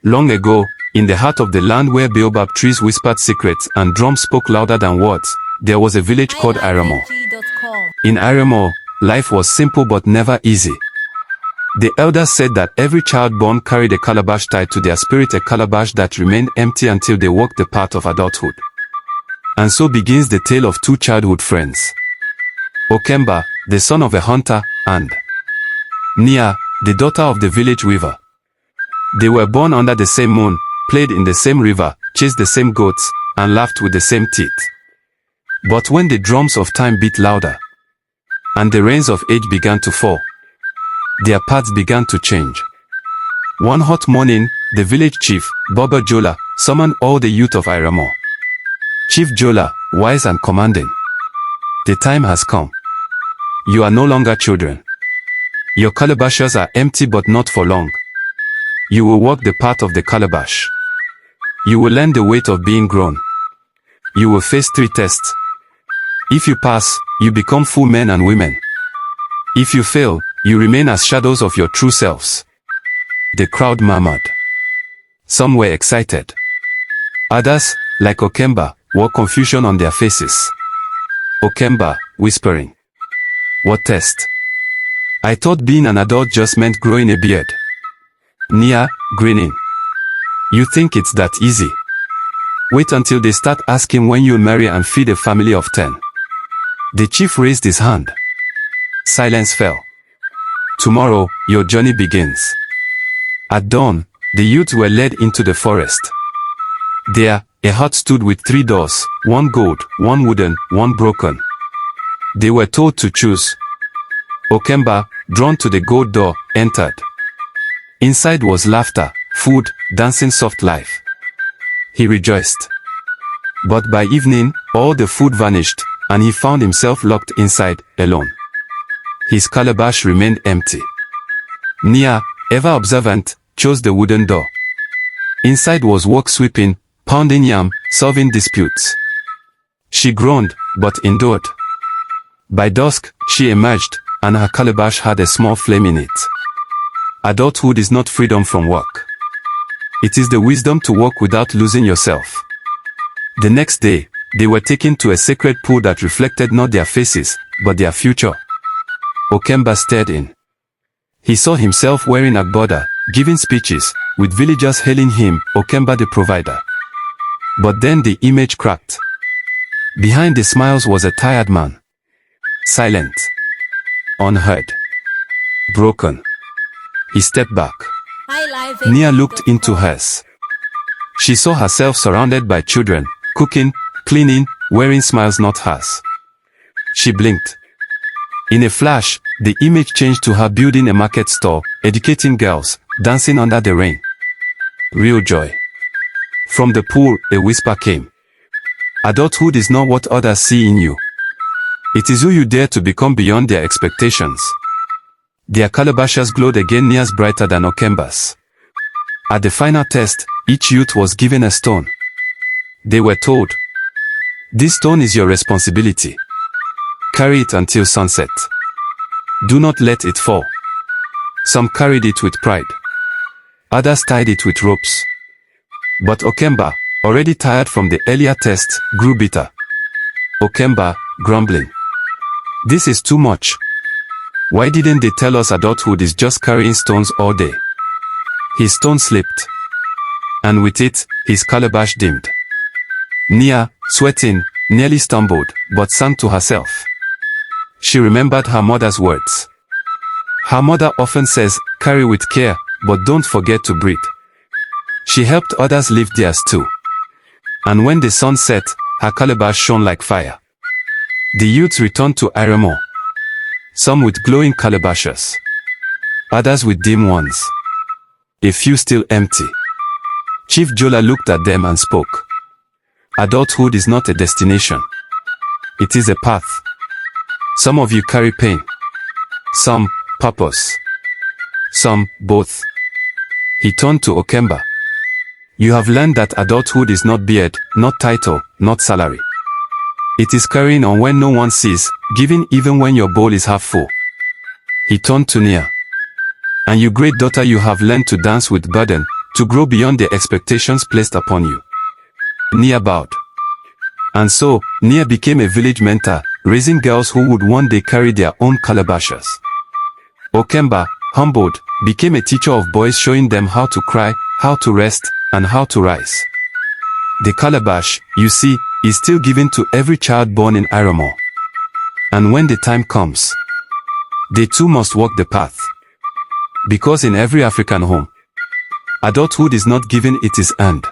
Long ago, in the heart of the land where baobab trees whispered secrets and drums spoke louder than words, there was a village called Irumole. In Irumole, life was simple but never easy. The elders said that every child born carried a calabash tied to their spirit, a calabash that remained empty until they walked the path of adulthood. And so begins the tale of two childhood friends. Okemba, the son of a hunter, and Nia, the daughter of the village weaver. They were born under the same moon, played in the same river, chased the same goats, and laughed with the same teeth. But when the drums of time beat louder, and the rains of age began to fall, their paths began to change. One hot morning, the village chief, Baba Jola, summoned all the youth of Irumole. Chief Jola, wise and commanding. The time has come. You are no longer children. Your calabashes are empty but not for long. You will walk the path of the calabash. You will learn the weight of being grown. You will face 3 tests. If you pass, you become full men and women. If you fail, you remain as shadows of your true selves. The crowd murmured. Some were excited. Others, like Okemba, wore confusion on their faces. Okemba, whispering. What test? I thought being an adult just meant growing a beard. Nia, grinning. You think it's that easy? Wait until they start asking when you'll marry and feed a family of 10. The chief raised his hand. Silence fell. Tomorrow, your journey begins. At dawn, the youths were led into the forest. There, a hut stood with 3 doors, 1 gold, 1 wooden, 1 broken. They were told to choose. Okemba, drawn to the gold door, entered. Inside was laughter, food, dancing, soft life. He rejoiced. But by evening, all the food vanished, and he found himself locked inside, alone. His calabash remained empty. Nia, ever observant, chose the wooden door. Inside was work sweeping, pounding yam, solving disputes. She groaned, but endured. By dusk, she emerged, and her calabash had a small flame in it. Adulthood is not freedom from work. It is the wisdom to work without losing yourself. The next day, they were taken to a sacred pool that reflected not their faces, but their future. Okemba stared in. He saw himself wearing agbada, giving speeches, with villagers hailing him, Okemba the provider. But then the image cracked. Behind the smiles was a tired man. Silent. Unheard. Broken. He stepped back. Nia looked into hers. She saw herself surrounded by children, cooking, cleaning, wearing smiles not hers. She blinked. In a flash, the image changed to her building a market stall, educating girls, dancing under the rain. Real joy. From the pool, a whisper came. Adulthood is not what others see in you. It is who you dare to become beyond their expectations. Their calabashes glowed again, Nia's brighter than Okemba's. At the final test, each youth was given a stone. They were told, "This stone is your responsibility. Carry it until sunset. Do not let it fall." Some carried it with pride. Others tied it with ropes. But Okemba, already tired from the earlier test, grew bitter. Okemba, grumbling. "This is too much. Why didn't they tell us adulthood is just carrying stones all day?" His stone slipped. And with it, his calabash dimmed. Nia, sweating, nearly stumbled, but sang to herself. She remembered her mother's words. Her mother often says, "Carry with care, but don't forget to breathe." She helped others lift theirs too. And when the sun set, her calabash shone like fire. The youths returned to Irumole. Some with glowing calabashes. Others with dim ones. A few still empty. Chief Jola looked at them and spoke. Adulthood is not a destination. It is a path. Some of you carry pain. Some, purpose. Some, both. He turned to Okemba. You have learned that adulthood is not beard, not title, not salary. It is carrying on when no one sees, giving even when your bowl is half full. He turned to Nia. And you great daughter, you have learned to dance with burden, to grow beyond the expectations placed upon you. Nia bowed. And so, Nia became a village mentor, raising girls who would one day carry their own calabashes. Okemba, humbled, became a teacher of boys, showing them how to cry, how to rest, and how to rise. The calabash, you see, is still given to every child born in Irumole. And when the time comes, they too must walk the path. Because in every African home, adulthood is not given, it is earned.